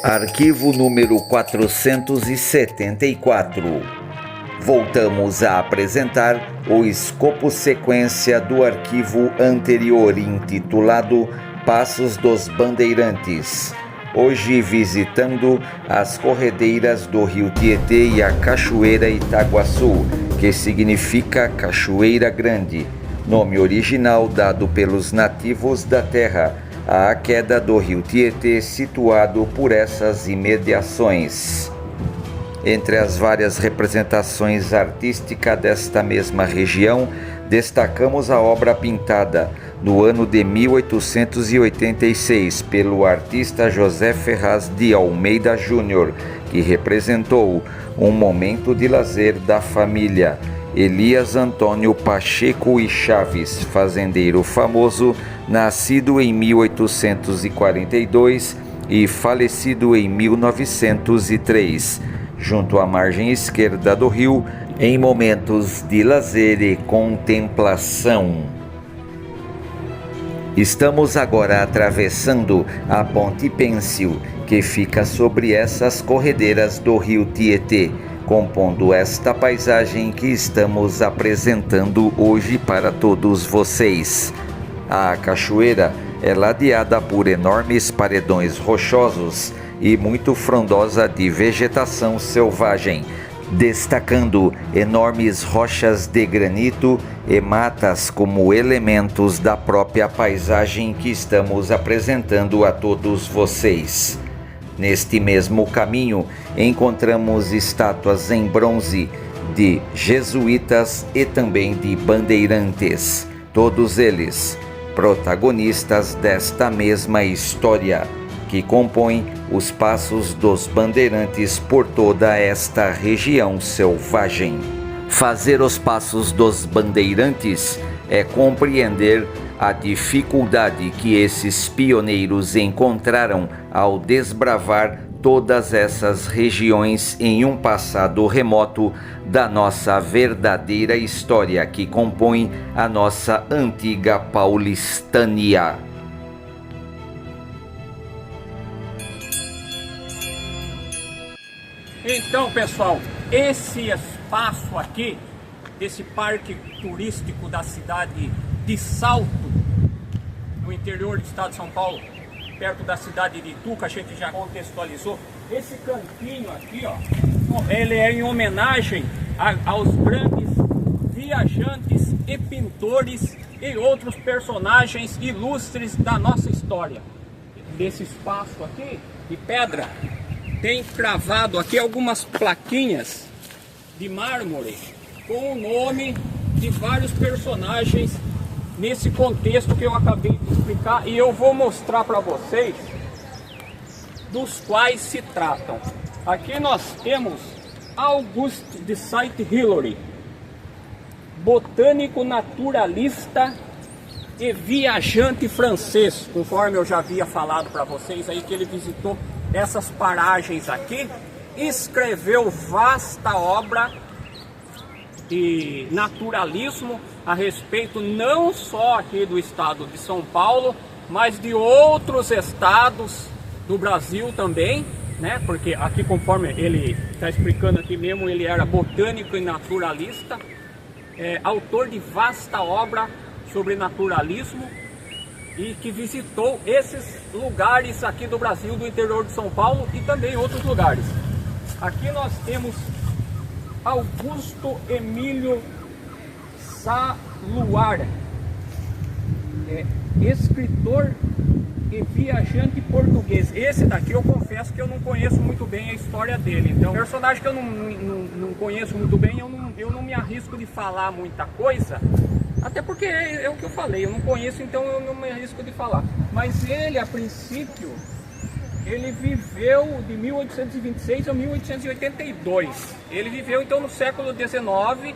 Arquivo número 474. Voltamos a apresentar o escopo sequência do arquivo anterior, intitulado Passos dos Bandeirantes. Hoje visitando as corredeiras do Rio Tietê e a Cachoeira Itaguaçu, que significa Cachoeira Grande, nome original dado pelos nativos da terra à queda do Rio Tietê, situado por essas imediações. Entre as várias representações artísticas desta mesma região, destacamos a obra pintada no ano de 1886 pelo artista José Ferraz de Almeida Júnior, que representou um momento de lazer da família Elias Antônio Pacheco e Chaves, fazendeiro famoso, nascido em 1842 e falecido em 1903, junto à margem esquerda do rio, em momentos de lazer e contemplação. Estamos agora atravessando a Ponte Pêncil, que fica sobre essas corredeiras do Rio Tietê, compondo esta paisagem que estamos apresentando hoje para todos vocês. A cachoeira é ladeada por enormes paredões rochosos e muito frondosa de vegetação selvagem, destacando enormes rochas de granito e matas como elementos da própria paisagem que estamos apresentando a todos vocês. Neste mesmo caminho, encontramos estátuas em bronze de jesuítas e também de bandeirantes, todos eles protagonistas desta mesma história, que compõe os passos dos bandeirantes por toda esta região selvagem. Fazer os passos dos bandeirantes é compreender a dificuldade que esses pioneiros encontraram ao desbravar todas essas regiões em um passado remoto da nossa verdadeira história que compõe a nossa antiga Paulistânia. Então, pessoal, esse espaço aqui, desse parque turístico da cidade de Salto, no interior do estado de São Paulo, perto da cidade de Itu, que a gente já contextualizou. Esse cantinho aqui, ó, ele é em homenagem aos grandes viajantes e pintores e outros personagens ilustres da nossa história. Desse espaço aqui de pedra, tem cravado aqui algumas plaquinhas de mármore com o nome de vários personagens nesse contexto que eu acabei de explicar, e eu vou mostrar para vocês dos quais se tratam. Aqui nós temos Auguste de Saint-Hilaire, botânico naturalista e viajante francês, conforme eu já havia falado para vocês aí, que ele visitou essas paragens aqui, escreveu vasta obra de naturalismo a respeito não só aqui do estado de São Paulo, mas de outros estados do Brasil também, né? Porque aqui, conforme ele está explicando aqui mesmo, ele era botânico e naturalista, autor de vasta obra sobre naturalismo, e que visitou esses lugares aqui do Brasil, do interior de São Paulo e também outros lugares. Aqui nós temos Augusto Emílio Saluar, escritor e viajante português. Esse daqui eu confesso que eu não conheço muito bem a história dele. Então, personagem que eu não conheço muito bem, eu não me arrisco de falar muita coisa, até porque é o que eu falei, eu não conheço, então eu não me arrisco de falar. Mas ele, a princípio, ele viveu de 1826 a 1882. Ele viveu então no século XIX.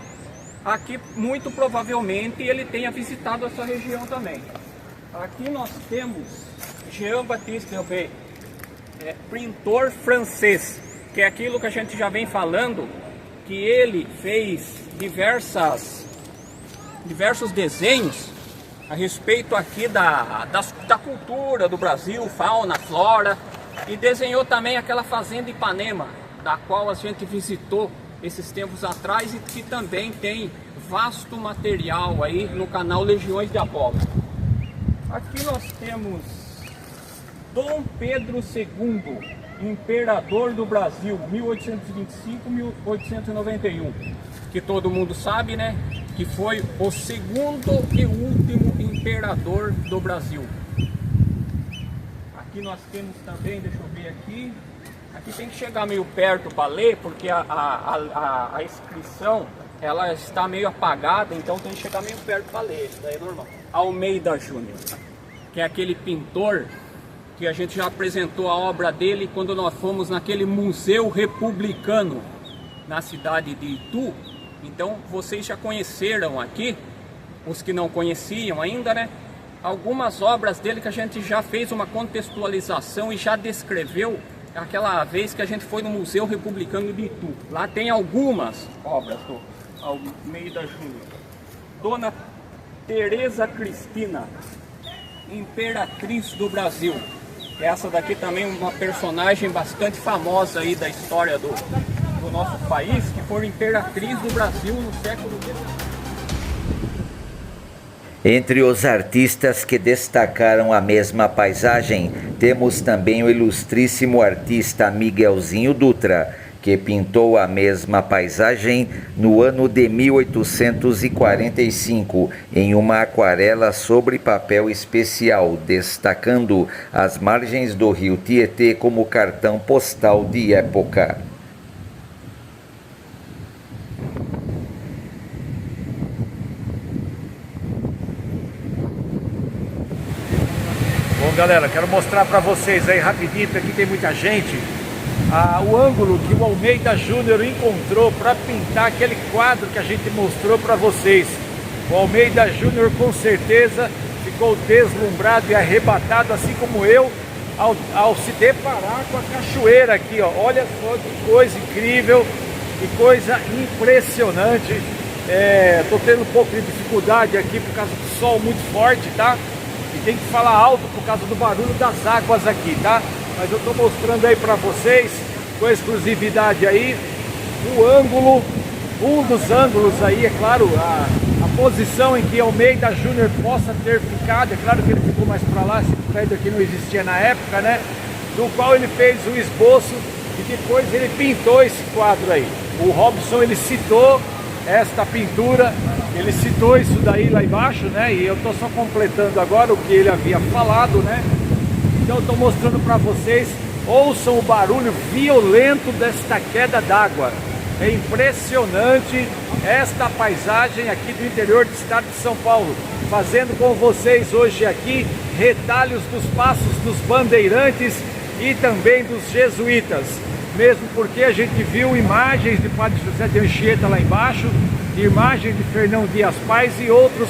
Aqui muito provavelmente ele tenha visitado essa região também. Aqui nós temos Jean-Baptiste Hervé, pintor francês, que é aquilo que a gente já vem falando, que ele fez diversos desenhos a respeito aqui da cultura do Brasil, fauna, flora, E desenhou também aquela fazenda Ipanema, da qual a gente visitou esses tempos atrás e que também tem vasto material aí no canal Legiões de Abóbora. Aqui nós temos Dom Pedro II, Imperador do Brasil, 1825-1891, que todo mundo sabe, né, que foi o segundo e último imperador do Brasil. Aqui nós temos também, deixa eu ver aqui, aqui tem que chegar meio perto para ler, porque a inscrição ela está meio apagada, então tem que chegar meio perto para ler, isso daí é normal. Almeida Júnior, que é aquele pintor que a gente já apresentou a obra dele quando nós fomos naquele Museu Republicano na cidade de Itu. Então vocês já conheceram aqui, os que não conheciam ainda, né? Algumas obras dele que a gente já fez uma contextualização e já descreveu aquela vez que a gente foi no Museu Republicano de Itu. Lá tem algumas obras do Almeida Júnior. Dona Teresa Cristina, Imperatriz do Brasil. Essa daqui também é uma personagem bastante famosa aí da história do nosso país, que foi imperatriz do Brasil no século XIX. Entre os artistas que destacaram a mesma paisagem, temos também o ilustríssimo artista Miguelzinho Dutra, que pintou a mesma paisagem no ano de 1845, em uma aquarela sobre papel especial, destacando as margens do rio Tietê como cartão postal de época. Bom, galera, quero mostrar para vocês aí rapidinho, porque aqui tem muita gente, o ângulo que o Almeida Júnior encontrou para pintar aquele quadro que a gente mostrou para vocês. O Almeida Júnior com certeza ficou deslumbrado e arrebatado, assim como eu, ao se deparar com a cachoeira aqui, ó. Olha só que coisa incrível, que coisa impressionante. Tô tendo um pouco de dificuldade aqui por causa do sol muito forte, tá? E tem que falar alto por causa do barulho das águas aqui, tá? Mas eu tô mostrando aí para vocês, com exclusividade aí, o ângulo, um dos ângulos aí, é claro, a posição em que Almeida Júnior possa ter ficado. É claro que ele ficou mais para lá, esse prédio aqui não existia na época, né? Do qual ele fez o esboço e depois ele pintou esse quadro aí. O Robson, ele citou esta pintura, ele citou isso daí lá embaixo, né? E eu tô só completando agora o que ele havia falado, né? Então eu tô mostrando para vocês, ouçam o barulho violento desta queda d'água. É impressionante esta paisagem aqui do interior do estado de São Paulo, fazendo com vocês hoje aqui retalhos dos passos dos bandeirantes e também dos jesuítas, mesmo porque a gente viu imagens de Padre José de Anchieta lá embaixo, imagens de Fernão Dias Pais e outros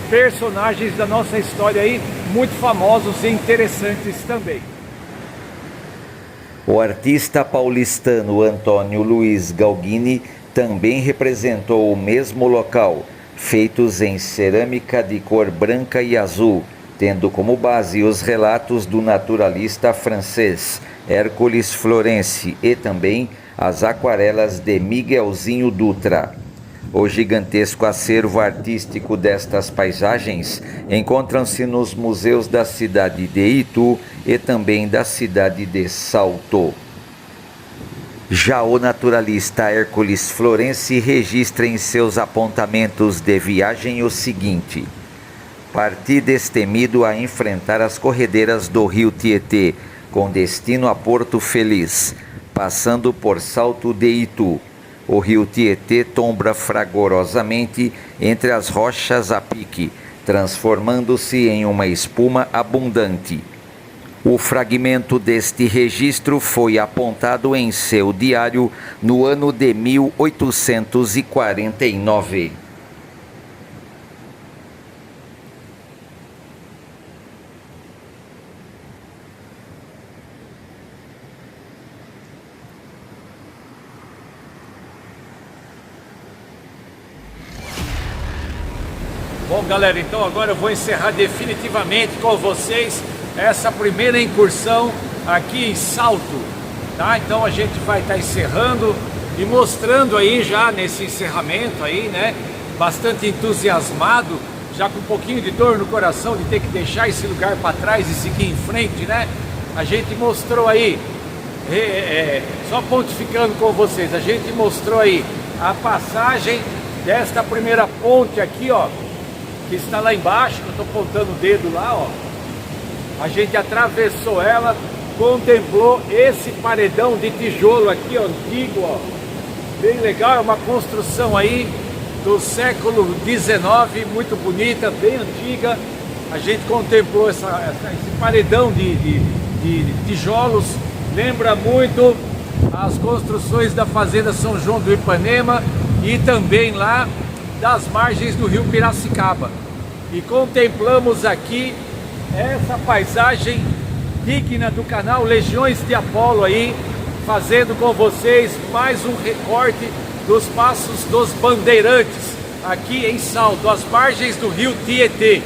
personagens da nossa história aí, muito famosos e interessantes também. O artista paulistano Antônio Luiz Galguini também representou o mesmo local, feitos em cerâmica de cor branca e azul, tendo como base os relatos do naturalista francês Hércules Florence e também as aquarelas de Miguelzinho Dutra. O gigantesco acervo artístico destas paisagens encontram-se nos museus da cidade de Itu e também da cidade de Salto. Já o naturalista Hércules Florence registra em seus apontamentos de viagem o seguinte: parti destemido a enfrentar as corredeiras do rio Tietê, com destino a Porto Feliz, passando por Salto de Itu. O rio Tietê tomba fragorosamente entre as rochas a pique, transformando-se em uma espuma abundante. O fragmento deste registro foi apontado em seu diário no ano de 1849. Bom, galera, então agora eu vou encerrar definitivamente com vocês essa primeira incursão aqui em Salto, tá? Então a gente vai estar encerrando e mostrando aí já nesse encerramento aí, né? Bastante entusiasmado, já com um pouquinho de dor no coração de ter que deixar esse lugar para trás e seguir em frente, né? A gente mostrou aí, só pontificando com vocês, a gente mostrou aí a passagem desta primeira ponte aqui, ó, que está lá embaixo, que eu estou apontando o dedo lá, ó. A gente atravessou ela, contemplou esse paredão de tijolo aqui, ó, antigo, ó, bem legal, é uma construção aí do século XIX, muito bonita, bem antiga. A gente contemplou esse paredão de tijolos, lembra muito as construções da Fazenda São João do Ipanema e também lá das margens do rio Piracicaba. E contemplamos aqui essa paisagem digna do canal Legiões de Apolo aí, fazendo com vocês mais um recorte dos Passos dos Bandeirantes, aqui em Salto, às margens do rio Tietê.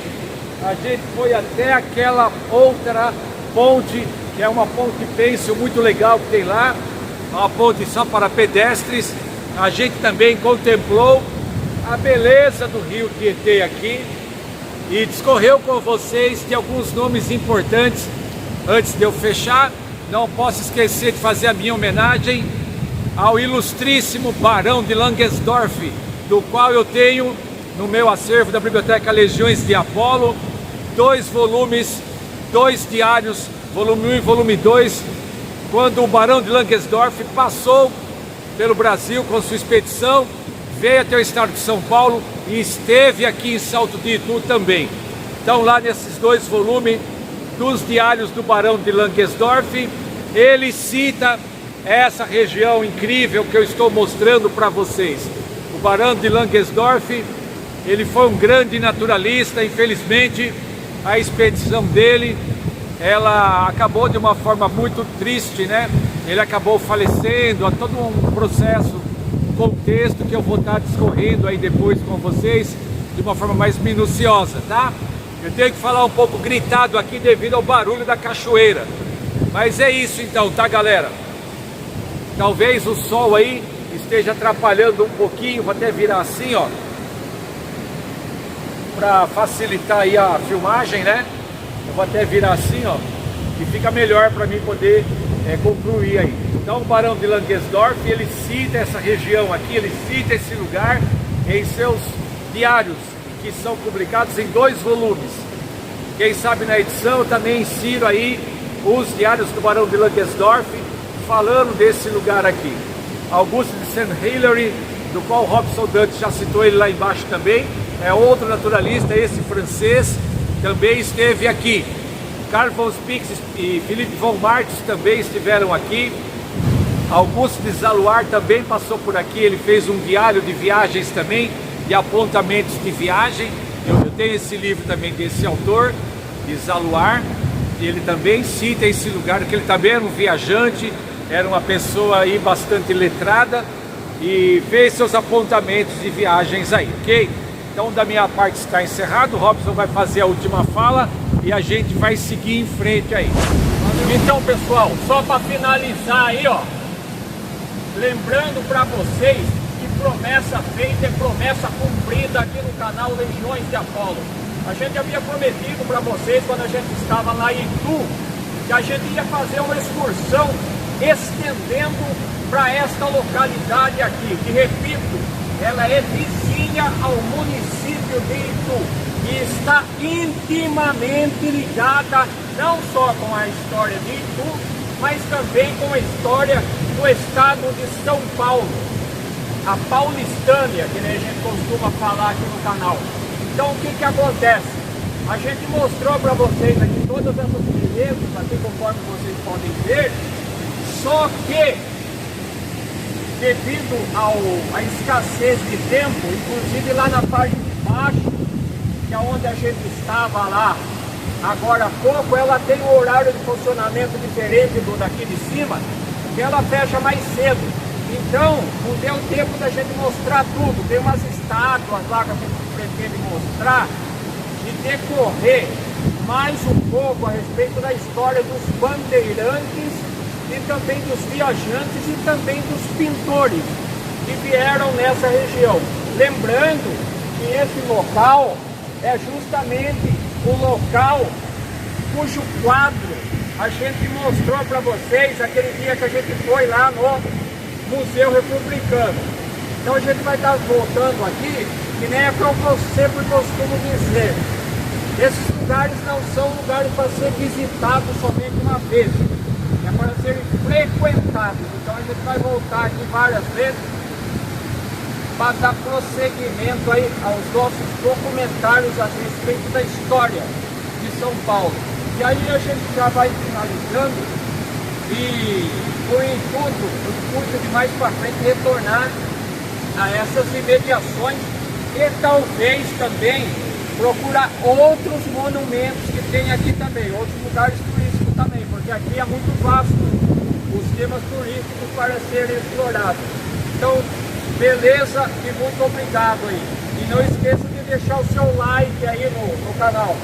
A gente foi até aquela outra ponte, que é uma ponte pêncil muito legal que tem lá, uma ponte só para pedestres. A gente também contemplou a beleza do rio Tietê aqui e discorreu com vocês de alguns nomes importantes. Antes de eu fechar, não posso esquecer de fazer a minha homenagem ao ilustríssimo Barão de Langesdorff, do qual eu tenho no meu acervo da Biblioteca Legiões de Apolo 2 volumes, 2 diários, volume 1 e volume 2, quando o Barão de Langesdorff passou pelo Brasil com sua expedição, veio até o estado de São Paulo e esteve aqui em Salto de Itu também. Então lá nesses 2 volumes dos diários do Barão de Langesdorff, ele cita essa região incrível que eu estou mostrando para vocês. O Barão de Langesdorff, ele foi um grande naturalista. Infelizmente a expedição dele, ela acabou de uma forma muito triste, né? Ele acabou falecendo, há todo um processo, um contexto que eu vou estar discorrendo aí depois com vocês de uma forma mais minuciosa, tá? Eu tenho que falar um pouco gritado aqui devido ao barulho da cachoeira. Mas é isso então, tá, galera? Talvez o sol aí esteja atrapalhando um pouquinho, vou até virar assim, ó, para facilitar aí a filmagem, né? Eu vou até virar assim, ó, que fica melhor para mim poder concluir aí. Então o Barão de Langesdorff, ele cita essa região aqui, ele cita esse lugar em seus diários, que são publicados em 2 volumes. Quem sabe na edição eu também insiro aí os diários do Barão de Langesdorff, falando desse lugar aqui. Augusto de St. Hilaire, do qual Robson Dante já citou ele lá embaixo também, é outro naturalista, esse francês, também esteve aqui. Carl von Spix e Philippe von Martins também estiveram aqui. Augusto de Zaluar também passou por aqui, ele fez um diário de viagens também, de apontamentos de viagem. Eu tenho esse livro também desse autor, de Zaluar, e ele também cita esse lugar, que ele também era um viajante, era uma pessoa aí bastante letrada e fez seus apontamentos de viagens aí, ok? Então da minha parte está encerrado, o Robson vai fazer a última fala e a gente vai seguir em frente aí. Então, pessoal, só para finalizar aí, ó, lembrando para vocês que promessa feita é promessa cumprida aqui no canal Legiões de Apolo. A gente havia prometido para vocês, quando a gente estava lá em Itu, que a gente ia fazer uma excursão estendendo para esta localidade aqui, que, repito, ela é vizinha ao município de Itu e está intimamente ligada não só com a história de Itu, mas também com a história do estado de São Paulo, a paulistânia, que a gente costuma falar aqui no canal. Então o que acontece? A gente mostrou para vocês aqui todas essas belezas, assim conforme vocês podem ver, só que devido à escassez de tempo, inclusive lá na parte de baixo, que é onde a gente estava lá agora há pouco, ela tem um horário de funcionamento diferente do daqui de cima, que ela fecha mais cedo. Então, não deu tempo da gente mostrar tudo. Tem umas estátuas lá que a gente pretende mostrar, e decorrer mais um pouco a respeito da história dos bandeirantes e também dos viajantes e também dos pintores que vieram nessa região. Lembrando que esse local é justamente o local cujo quadro a gente mostrou para vocês aquele dia que a gente foi lá no Museu Republicano. Então a gente vai estar voltando aqui, que nem é que eu sempre costumo dizer. Esses lugares não são lugares para ser visitados somente uma vez, é para serem frequentados. Então a gente vai voltar aqui várias vezes para dar prosseguimento aí aos nossos documentários a respeito da história de São Paulo. E aí a gente já vai finalizando e o intuito de mais para frente retornar a essas imediações e talvez também procurar outros monumentos que tem aqui também, outros lugares turísticos também, porque aqui é muito vasto os temas turísticos para serem explorados. Então, beleza e muito obrigado aí. E não esqueça de deixar o seu like aí no canal.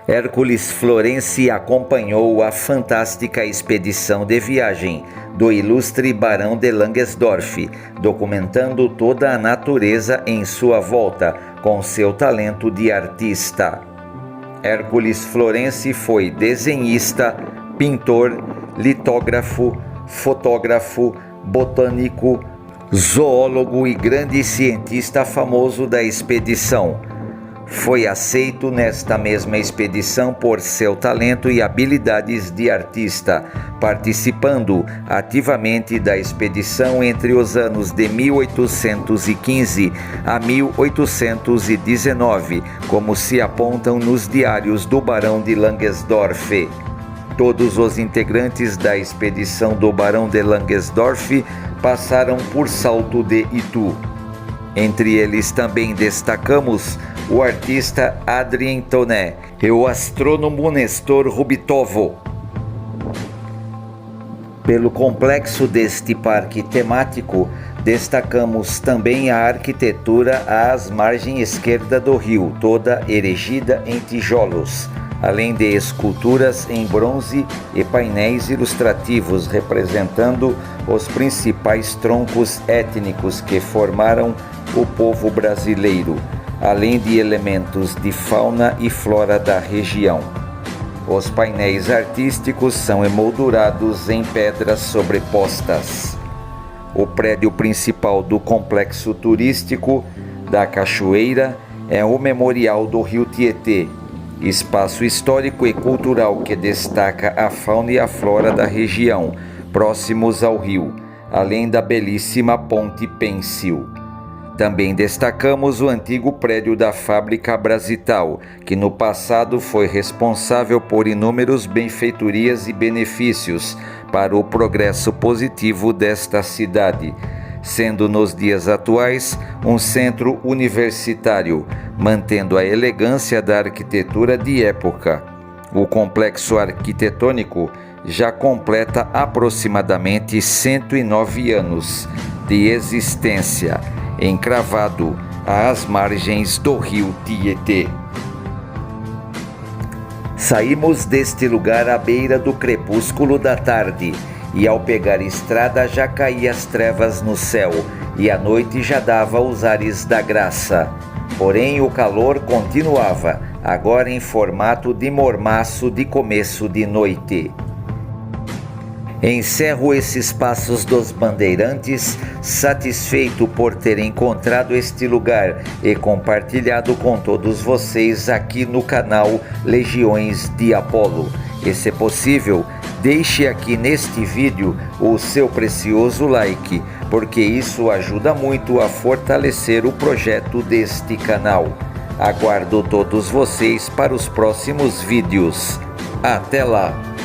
Hércules Florence acompanhou a fantástica expedição de viagem do ilustre Barão de Langesdorff, documentando toda a natureza em sua volta com seu talento de artista. Hércules Florence foi desenhista, pintor, litógrafo, fotógrafo, botânico, zoólogo e grande cientista famoso da expedição. Foi aceito nesta mesma expedição por seu talento e habilidades de artista, participando ativamente da expedição entre os anos de 1815 a 1819, como se apontam nos diários do Barão de Langesdorff. Todos os integrantes da expedição do Barão de Langesdorff passaram por Salto de Itu. Entre eles também destacamos o artista Adrien Tonnet e o astrônomo Nestor Rubitovo. Pelo complexo deste parque temático, destacamos também a arquitetura às margens esquerda do rio, toda erigida em tijolos, além de esculturas em bronze e painéis ilustrativos representando os principais troncos étnicos que formaram o povo brasileiro, além de elementos de fauna e flora da região. Os painéis artísticos são emoldurados em pedras sobrepostas. O prédio principal do complexo turístico da Cachoeira é o Memorial do Rio Tietê, espaço histórico e cultural que destaca a fauna e a flora da região, próximos ao rio, além da belíssima Ponte Pêncil. Também destacamos o antigo prédio da fábrica Brasital, que no passado foi responsável por inúmeras benfeitorias e benefícios para o progresso positivo desta cidade, sendo nos dias atuais um centro universitário, mantendo a elegância da arquitetura de época. O complexo arquitetônico já completa aproximadamente 109 anos de existência, encravado às margens do rio Tietê. Saímos deste lugar à beira do crepúsculo da tarde, e ao pegar estrada já caía as trevas no céu, e a noite já dava os ares da graça. Porém o calor continuava, agora em formato de mormaço de começo de noite. Encerro esses passos dos bandeirantes, satisfeito por ter encontrado este lugar e compartilhado com todos vocês aqui no canal Legiões de Apolo. E se possível, deixe aqui neste vídeo o seu precioso like, porque isso ajuda muito a fortalecer o projeto deste canal. Aguardo todos vocês para os próximos vídeos. Até lá!